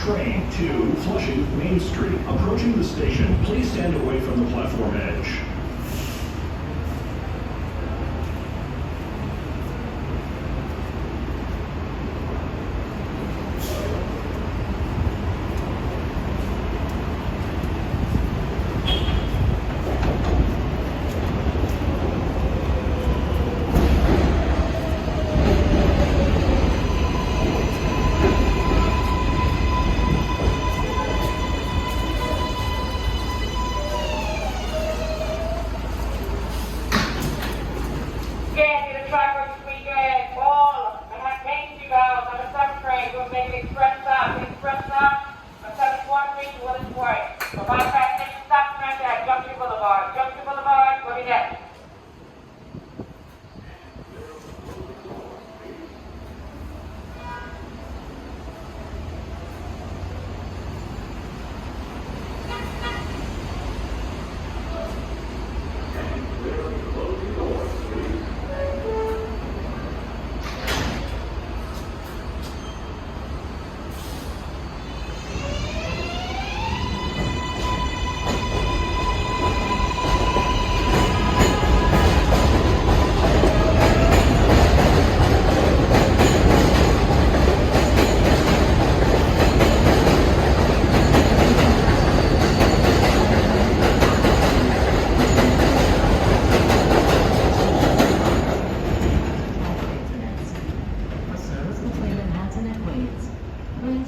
train to Flushing Main Street. Approaching the station, please stand away from the platform edge. Willets Point. For bypass station stop traffic at Junction Blvd. Junction Blvd, we'll be next.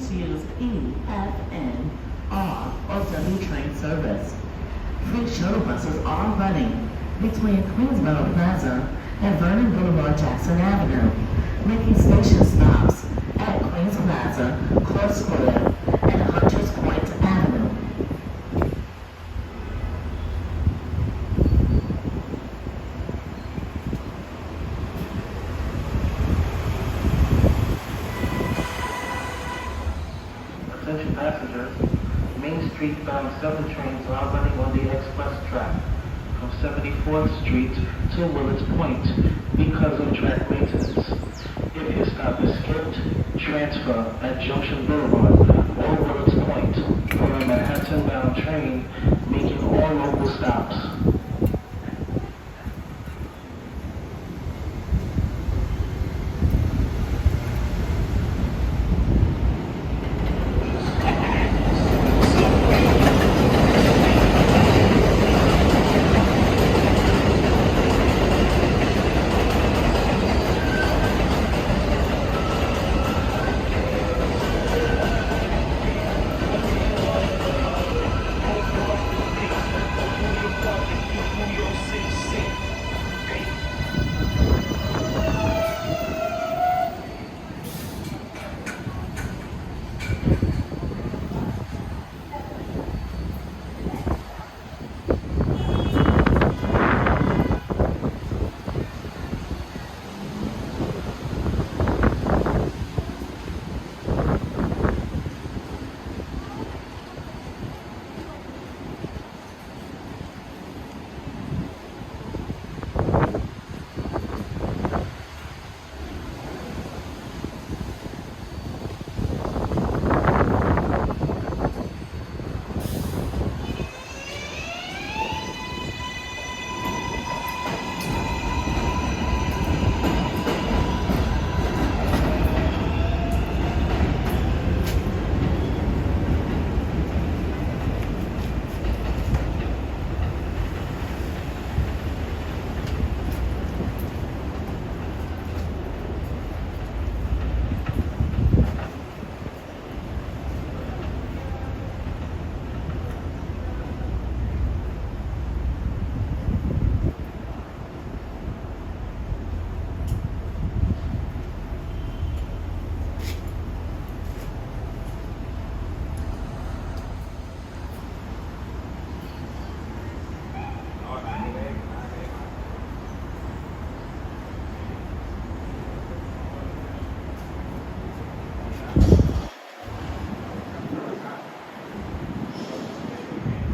Use E, F, N, R, or W train service. Free shuttle buses are running between Queensboro Plaza and Vernon Boulevard Jackson Avenue, making station stops at Queens Plaza, Court Square, and Hunters Point Avenue. Attention passengers, Main Street bound 7 trains are running on the express track from 74th Street to Willets Point because of track maintenance. If your stop is skipped, transfer at Junction Blvd or Willets Point for a Manhattan bound train making all local stops.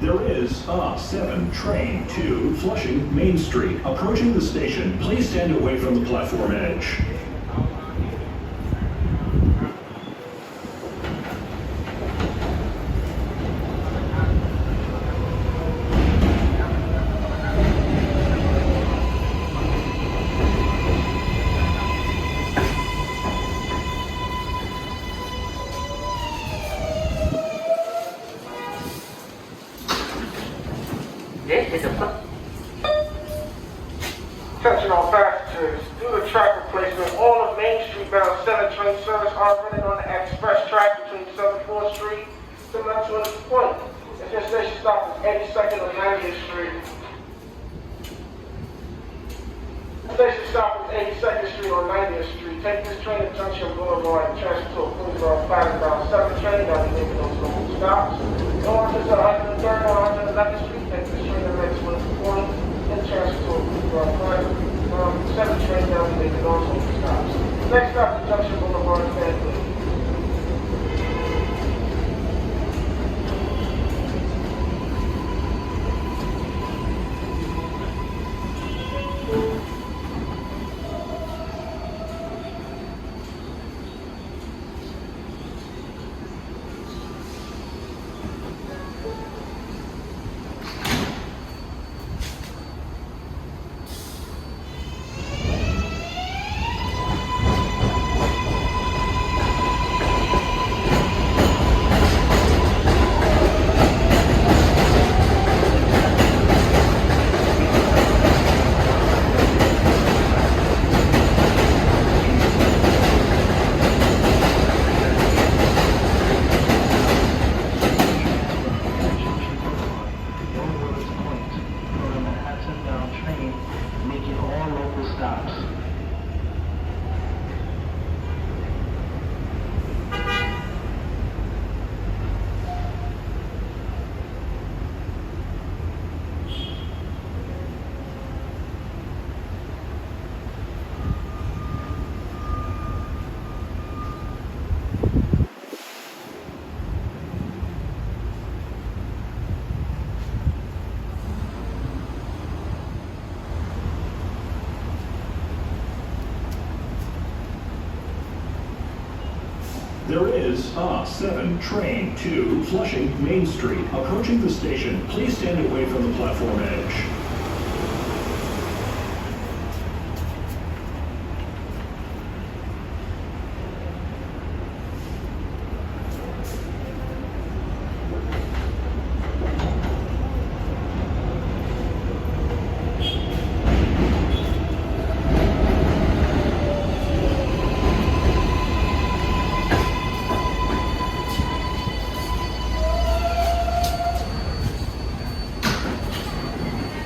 There is a 7 train to Flushing Main Street. Approaching the station, please stand away from the platform edge. This is a... Attention all passengers, due to track replacement, all of Main Street bound 7 train service are running on the express track between 74th Street to Willets Point. If your station stop is 82nd or 90th Street. Station stop is 82nd Street or 90th Street. Take this train to Junction Blvd and transfer to a Queensboro Plaza bound 7 train that will be making those local stops. Going to 103rd or 111th Street, take this train to Willets Point and transfer to a Queensboro Plaza. 7 train that will be making those local stops. Next stop is Junction Blvd, Vernon. There is R7 train to Flushing Main Street. Approaching the station, please stand away from the platform edge.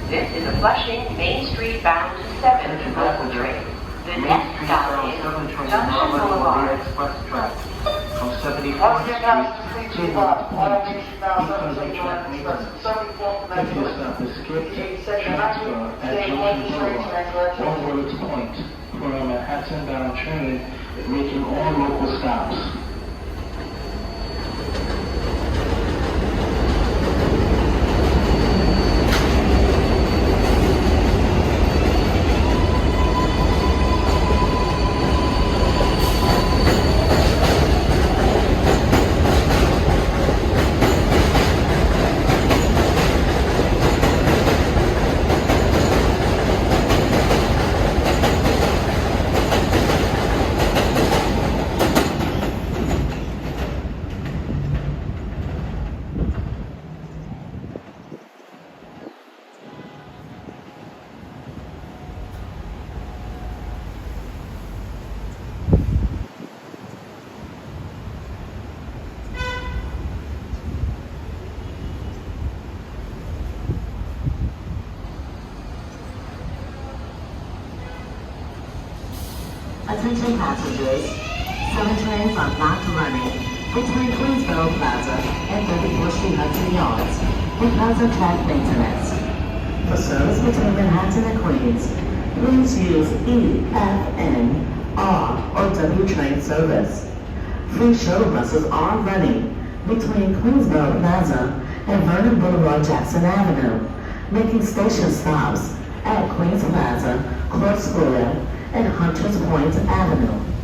This is a Flushing Main Street bound 7 local train. The next stop is Junction Blvd. Express track from 74th Street to Willets Point because of track maintenance. If your stop is skipped, transfer at Junction Blvd or Willets Point for a Manhattan-bound train making all local stops. Attention passengers, 7 trains are not running between Queensboro Plaza and 34th Street Hudson Yards because of track maintenance. For service between Manhattan and Queens, please use E, F, N, R, or W train service. Free shuttle buses are running between Queensboro Plaza and Vernon Boulevard Jackson Avenue, making station stops at Queens Plaza, Clark Square, and Hunters Point Avenue.